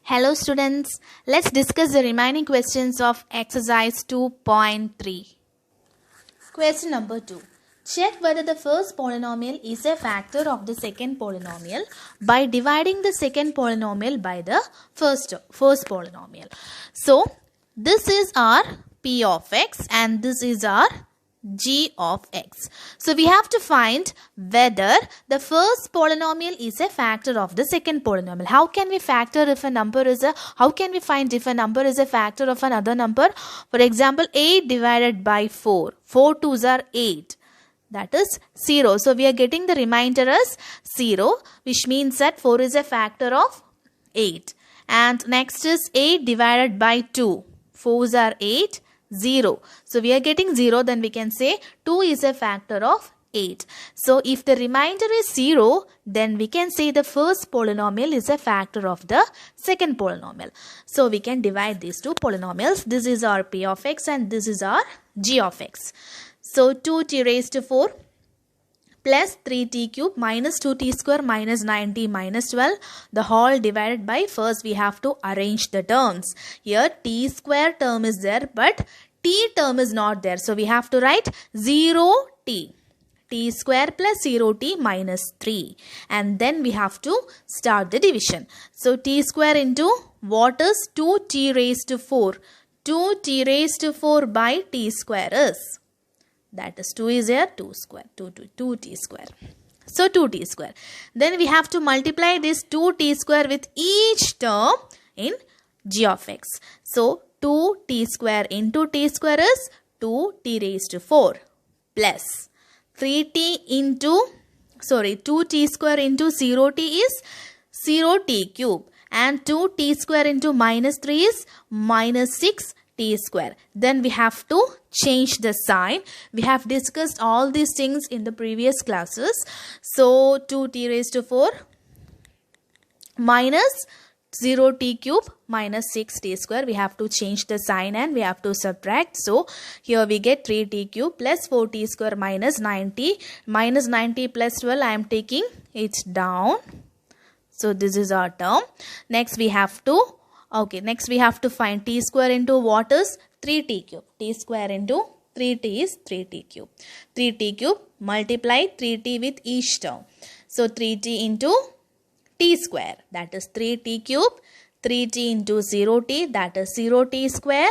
Hello students, let's discuss the remaining questions of exercise 2.3. Question number 2. Check whether the first polynomial is a factor of the second polynomial by dividing the second polynomial by the first polynomial. So, this is our p of x and this is our g of x. So we have to find whether the first polynomial is a factor of the second polynomial. How can we factor if a number is how can we find if a number is a factor of another number? For example, 8 divided by 4. 4 2s are 8. That is 0. So we are getting the remainder as 0, which means that 4 is a factor of 8. And next is 8 divided by 2. 4s are 8. 0. So we are getting 0, then we can say 2 is a factor of 8. So if the remainder is 0, then we can say the first polynomial is a factor of the second polynomial. So we can divide these two polynomials. This is our p of x and this is our g of x. So 2t raised to 4 plus 3t cube minus 2t square minus 9t minus 12, the whole divided by, first we have to arrange the terms. Here t square term is there but t term is not there. So we have to write 0t. T square plus 0t minus 3. And then we have to start the division. So t square into what is 2t raised to 4? 2t raised to 4 by t square is, that is 2 is here, 2 square, 2t square. So 2t square. Then we have to multiply this 2t square with each term in g of x. So 2t square into t square is 2t raised to 4 plus 2t square into 0t is 0t cube and 2t square into minus 3 is minus 6 t square. Then we have to change the sign. We have discussed all these things in the previous classes. So 2t raised to 4 minus 0t cube minus 6t square. We have to change the sign and we have to subtract. So here we get 3t cube plus 4t square minus 9t. Minus 9t plus 12, I am taking it down. So this is our term. Next we have to find t square into what is 3t cube. T square into 3t is 3t cube. 3t cube multiply 3t with each term. So 3t into t square, that is 3t cube. 3t into 0t, that is 0t square.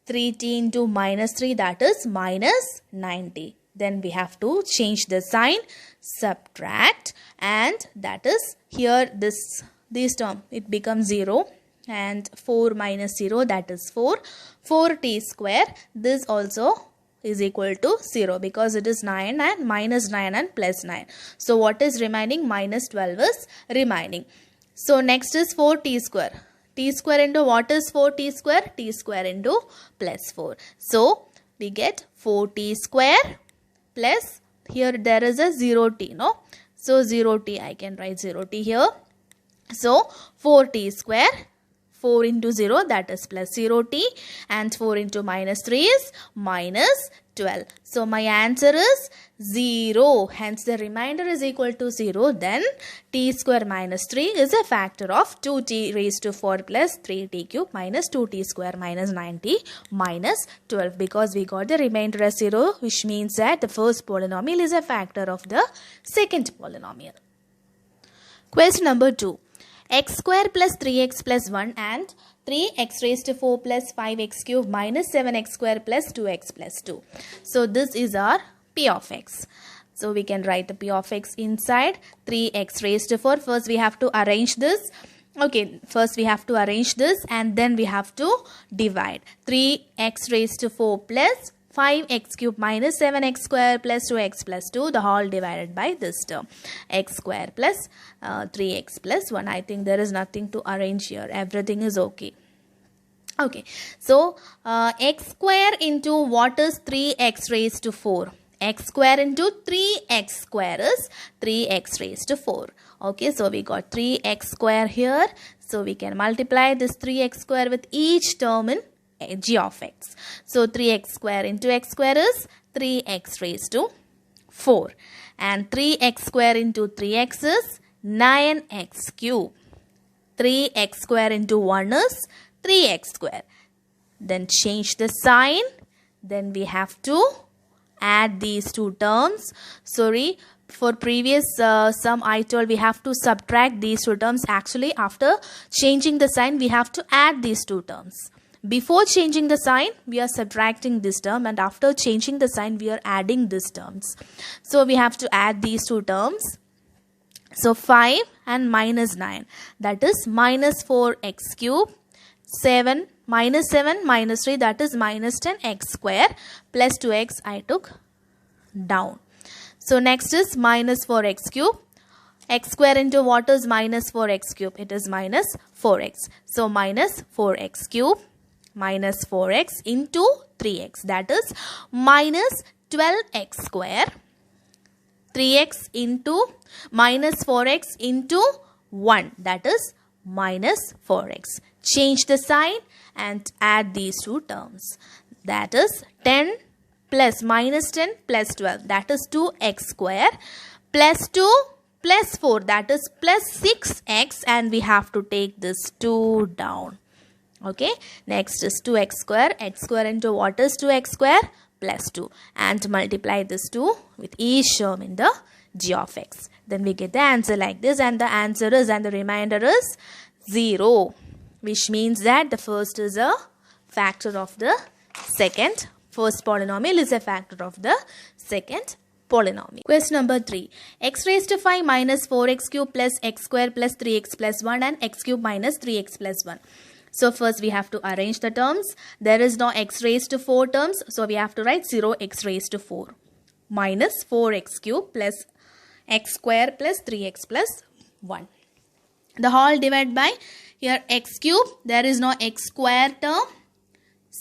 3t into minus 3, that is minus 9t. Then we have to change the sign, subtract, and that is here this term, it becomes 0. And 4 minus 0, that is 4. 4t square, this also is equal to 0 because it is 9 and minus 9 and plus 9. So what is remaining? Minus 12 is remaining. So next is 4t square. T square into what is 4t square? T square into plus 4. So we get 4t square plus, here there is a 0t, no? So 0t, I can write 0t here. So 4t square, 4 into 0, that is plus 0t, and 4 into minus 3 is minus 12. So my answer is 0. Hence the remainder is equal to 0. Then t square minus 3 is a factor of 2t raised to 4 plus 3t cube minus 2t square minus 9t minus 12, because we got the remainder as 0, which means that the first polynomial is a factor of the second polynomial. Question number 2. X square plus 3x plus 1 and 3x raised to 4 plus 5x cube minus 7x square plus 2x plus 2. So this is our p of x. So we can write the p of x inside 3x raised to 4. First we have to arrange this. Okay, first we have to arrange this and then we have to divide. 3x raised to 4 plus 5x cube minus 7x square plus 2x plus 2, the whole divided by this term. X square plus 3x plus 1. I think there is nothing to arrange here. Everything is okay. Okay, so x square into what is 3x raised to 4? X square into 3x square is 3x raised to 4. Okay, so we got 3x square here. So we can multiply this 3x square with each term in g of x. So 3x square into x square is 3x raised to 4. And 3x square into 3x is 9x cube. 3x square into 1 is 3x square. Then change the sign. Then we have to add these two terms. Sorry, for previous sum I told we have to subtract these two terms. Actually, after changing the sign, we have to add these two terms. Before changing the sign, we are subtracting this term, and after changing the sign, we are adding these terms. So we have to add these two terms. So 5 and minus 9, that is minus 4x cube. 7 minus 7 minus 3, that is minus 10x square, plus 2x I took down. So next is minus 4x cube. X square into what is minus 4x cube? It is minus 4x. So minus 4x cube minus 4x into 3x, that is minus 12x square. 3x into minus 4x into 1, that is minus 4x. Change the sign and add these two terms. That is 10 plus minus 10 plus 12, that is 2x square, plus 2 plus 4, that is plus 6x, and we have to take this 2 down. Okay, next is 2x square. X square into what is 2x square? Plus 2, and multiply this 2 with each term in the g of x. Then we get the answer like this, and the answer is, and the remainder is 0, which means that the first is a factor of the second. First polynomial is a factor of the second polynomial. Question number 3. X raised to 5 minus 4x cube plus x square plus 3x plus 1 and x cube minus 3x plus 1. So first we have to arrange the terms. There is no x raised to 4 terms, so we have to write 0x raised to 4 minus 4x cube plus x square plus 3x plus 1. The whole divided by here x cube. There is no x square term.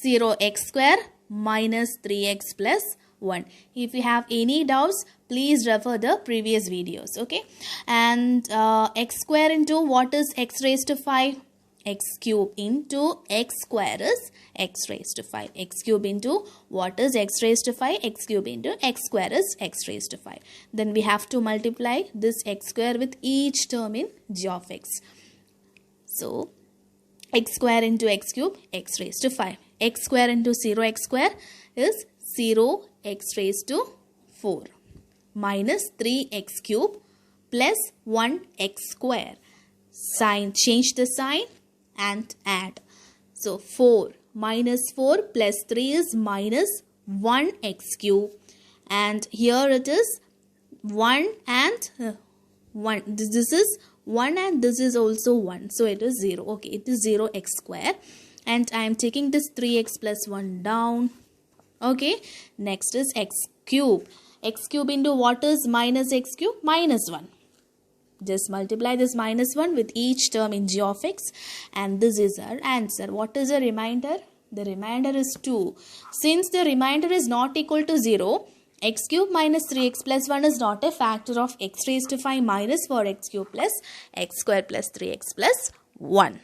0x square minus 3x plus 1. If you have any doubts, please refer the previous videos. Okay. And x square into what is x raised to 5? X cube into x square is x raised to 5. X cube into what is x raised to 5? X cube into x square is x raised to 5. Then we have to multiply this x square with each term in g of x. So x square into x cube, x raised to 5. X square into 0x square is 0x raised to 4 minus 3x cube plus 1x square. Sign, change the sign and add. So 4 minus 4 plus 3 is minus 1x cube, and here it is 1 and 1. This is 1 and this is also 1. So it is 0. Okay, it is 0x square, and I am taking this 3x plus 1 down. Okay, next is x cube. X cube into what is minus x cube? Minus 1. Just multiply this minus 1 with each term in g of x, and this is our answer. What is the remainder? The remainder is 2. Since the remainder is not equal to 0, x cube minus 3x plus 1 is not a factor of x raised to 5 minus 4x cube plus x square plus 3x plus 1.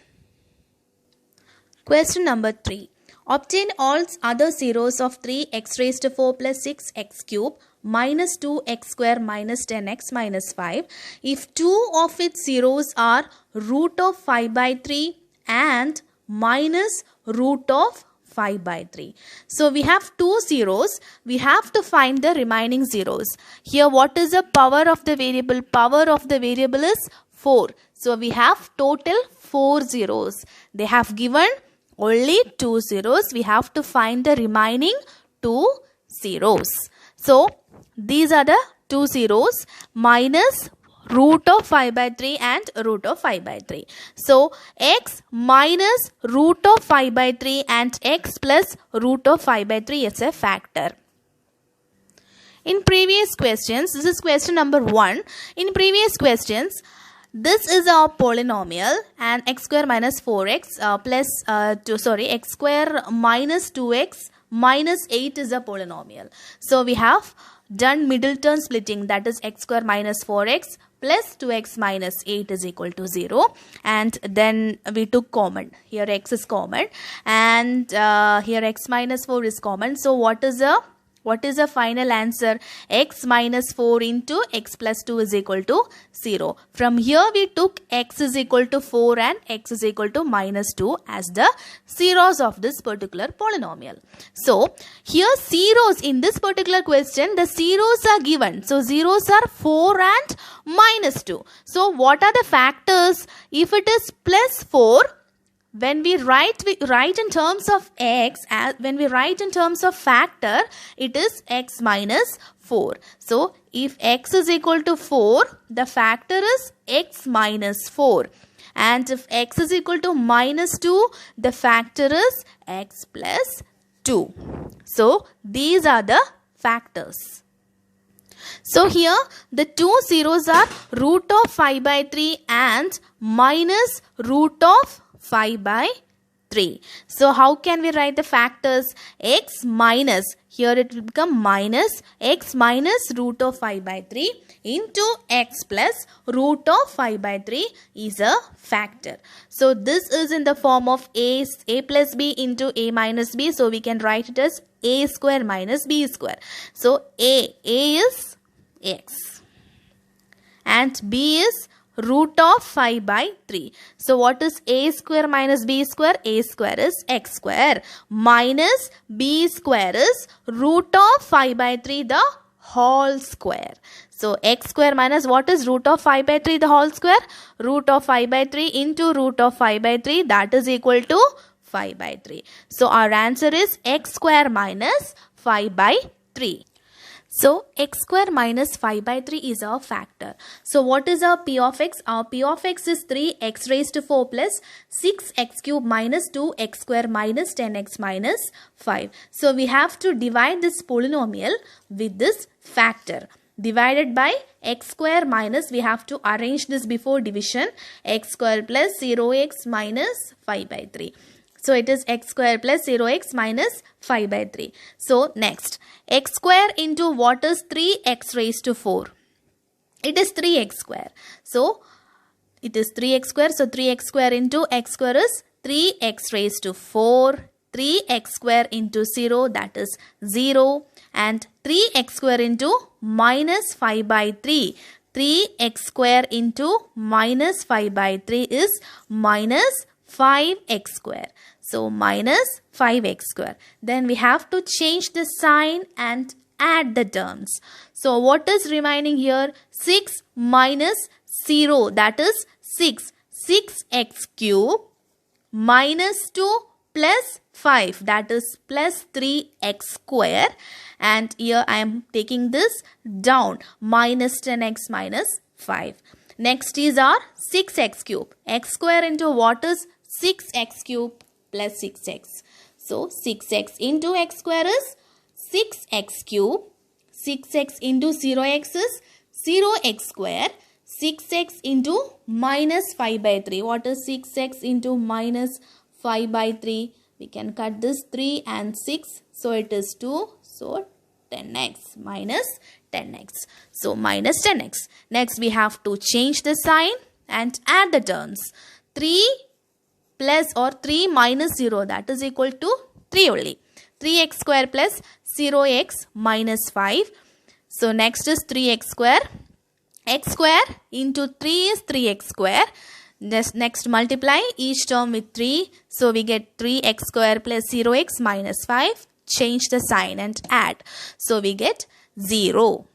Question number 3. Obtain all other zeros of 3x raised to 4 plus 6x cube minus 2x square minus 10x minus 5 if two of its zeros are root of 5 by 3 and minus root of 5 by 3. So we have two zeros. We have to find the remaining zeros. Here what is the power of the variable? Power of the variable is 4. So we have total 4 zeros. They have given only 2 zeros. We have to find the remaining 2 zeros. So these are the 2 zeros minus root of 5 by 3 and root of 5 by 3. So x minus root of 5 by 3 and x plus root of 5 by 3 is a factor. In previous questions, this is question number 1. In previous questions, this is our polynomial, and x square minus 4x x square minus 2x minus 8 is a polynomial. So we have done middle term splitting, that is x square minus 4x plus 2x minus 8 is equal to 0, and then we took common. Here x is common, and here x minus 4 is common. So what is the What is the final answer? X minus 4 into x plus 2 is equal to 0. From here we took x is equal to 4 and x is equal to minus 2 as the zeros of this particular polynomial. So here zeros in this particular question, the zeros are given. So zeros are 4 and minus 2. So what are the factors? If it is plus 4, when we write in terms of x, when we write in terms of factor, it is x minus 4. So if x is equal to 4, the factor is x minus 4. And if x is equal to minus 2, the factor is x plus 2. So these are the factors. So here the two zeros are root of 5 by 3 and minus root of 5 by 3. So how can we write the factors? X minus, here it will become minus x minus root of 5 by 3 into x plus root of 5 by 3 is a factor. So this is in the form of a plus b into a minus b. So we can write it as a square minus b square. So a is x and b is root of 5 by 3. So what is a square minus b square? A square is x square minus b square is root of 5 by 3 the whole square. So x square minus what is root of 5 by 3 the whole square? Root of 5 by 3 into root of 5 by 3, that is equal to 5 by 3. So our answer is x square minus 5 by 3. So x square minus 5 by 3 is our factor. So what is our p of x? Our p of x is 3x raised to 4 plus 6x cube minus 2x square minus 10x minus 5. So we have to divide this polynomial with this factor. Divided by x square minus, we have to arrange this before division, x square plus 0x minus 5 by 3. So it is x square plus 0x minus 5 by 3. So next, x square into what is 3x raised to 4? It is 3x square. So it is 3x square. So 3x square into x square is 3x raised to 4. 3x square into 0, that is 0. And 3x square into minus 5 by 3. 3x square into minus 5 by 3 is minus 5x square. So minus 5x square. Then we have to change the sign and add the terms. So what is remaining here? 6 minus 0, that is 6. 6x cube minus 2 plus 5, that is plus 3x square. And here I am taking this down, minus 10x minus 5. Next is our 6x cube. X square into what is 6x cube plus 6x. So 6x into x square is 6x cube. 6x into 0x is 0x square. 6x into minus 5 by 3. What is 6x into minus 5 by 3? We can cut this 3 and 6. So it is 2. So 10x minus 10x. So minus 10x. Next we have to change the sign and add the terms. 3 plus or 3 minus 0, that is equal to 3 only. 3x square plus 0x minus 5. So next is 3x square. X square into 3 is 3x square. Next multiply each term with 3. So we get 3x square plus 0x minus 5. Change the sign and add. So we get 0.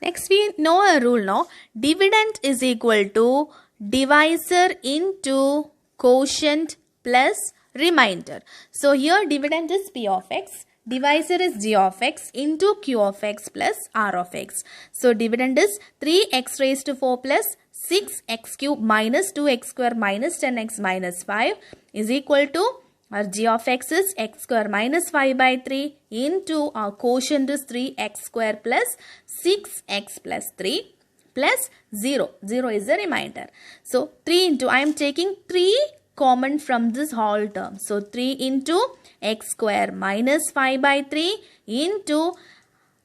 Next we know a rule now. Dividend is equal to divisor into quotient plus remainder. So here dividend is p of x. Divisor is g of x into q of x plus r of x. So dividend is 3x raised to 4 plus 6x cube minus 2x square minus 10x minus 5 is equal to our g of x is x square minus 5 by 3 into our quotient is 3x square plus 6x plus 3 plus 0. 0 is the remainder. So 3 into, I am taking 3 common from this whole term. So 3 into x square minus 5 by 3 into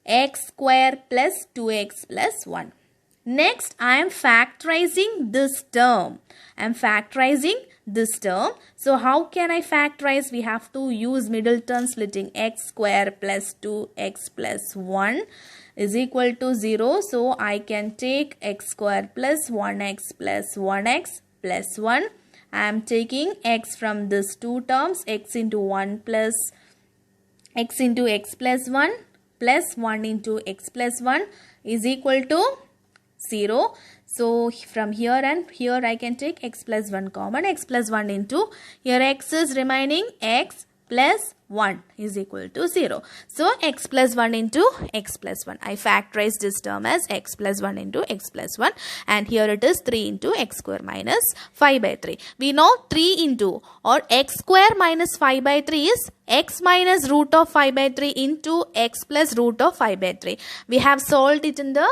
x square plus 2x plus 1. Next, I am factorizing this term. I am factorizing this term. So how can I factorize? We have to use middle term splitting. X square plus 2x plus 1 is equal to 0. So I can take x square plus 1x plus 1x plus 1. I am taking x from these two terms, x into 1 plus x into x plus 1 plus 1 into x plus 1 is equal to 0. So from here and here I can take x plus 1 common, x plus 1 into, here x is remaining, x plus 1 is equal to 0. So x plus 1 into x plus 1. I factorize this term as x plus 1 into x plus 1, and here it is 3 into x square minus 5 by 3. We know 3 into or x square minus 5 by 3 is x minus root of 5 by 3 into x plus root of 5 by 3. We have solved it in the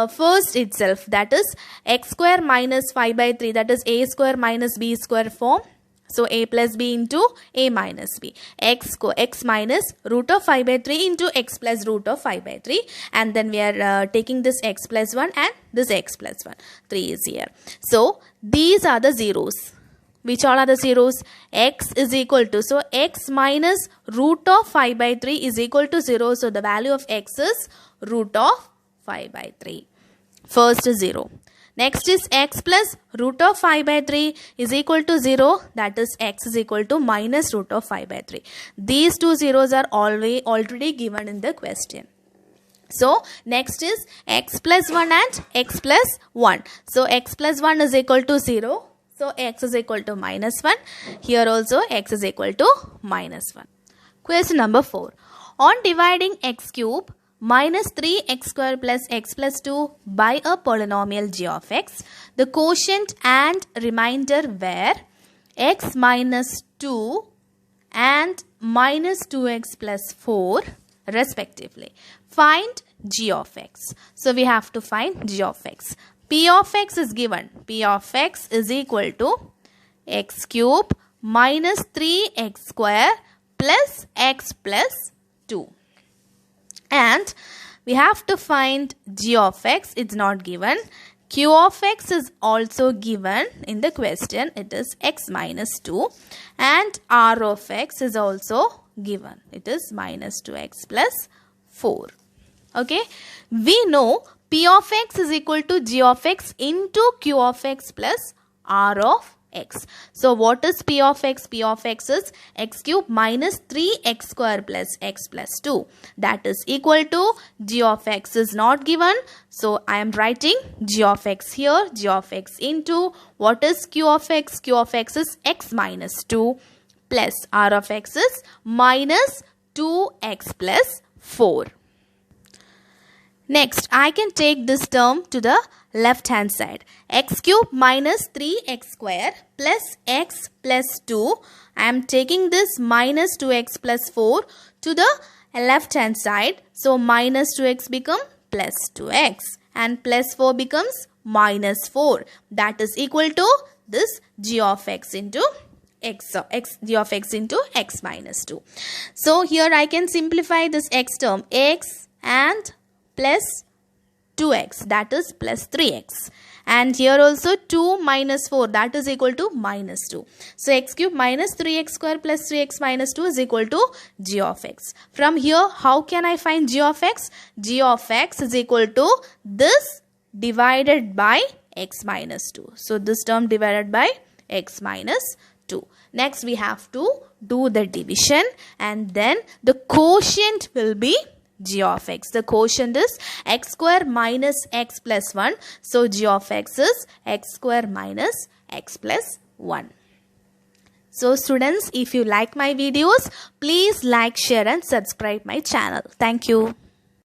first itself, that is x square minus 5 by 3, that is a square minus b square form. So a plus b into a minus b, x minus root of 5 by 3 into x plus root of 5 by 3, and then we are taking this x plus 1 and this x plus 1, 3 is here. So these are the zeros. Which all are the zeros? X is equal to, so x minus root of 5 by 3 is equal to 0. So the value of x is root of 5 by 3. First is 0. Next is x plus root of 5 by 3 is equal to 0. That is x is equal to minus root of 5 by 3. These two zeros are already given in the question. So next is x plus 1 and x plus 1. So x plus 1 is equal to 0. So x is equal to minus 1. Here also x is equal to minus 1. Question number 4. On dividing x cube minus 3x square plus x plus 2 by a polynomial g of x, the quotient and remainder were x minus 2 and minus 2x plus 4 respectively. Find g of x. So we have to find g of x. P of x is given. P of x is equal to x cube minus 3x square plus x plus 2. And we have to find g of x. It's not given. Q of x is also given in the question. It is x minus 2. And R of x is also given. It is minus 2x plus 4. Okay. We know P of x is equal to g of x into q of x plus R of x. So what is P of x? P of x is x cube minus 3x square plus x plus 2. That is equal to g of x is not given. So I am writing g of x here. G of x into what is q of x? Q of x is x minus 2 plus R of x is minus 2x plus 4. Next, I can take this term to the left hand side. X cube minus 3x square plus x plus 2. I am taking this minus 2x plus 4 to the left hand side. So minus 2x become plus 2x and plus 4 becomes minus 4. That is equal to this g of x into g of x into x minus 2. So here I can simplify this x term, x and plus 2x, that is plus 3x, and here also 2 minus 4, that is equal to minus 2. So x cube minus 3x square plus 3x minus 2 is equal to g of x. From here, how can I find g of x? G of x is equal to this divided by x minus 2. So this term divided by x minus 2. Next we have to do the division, and then the quotient will be g of x. The quotient is x square minus x plus 1. So g of x is x square minus x plus 1. So students, if you like my videos, please like, share and subscribe my channel. Thank you.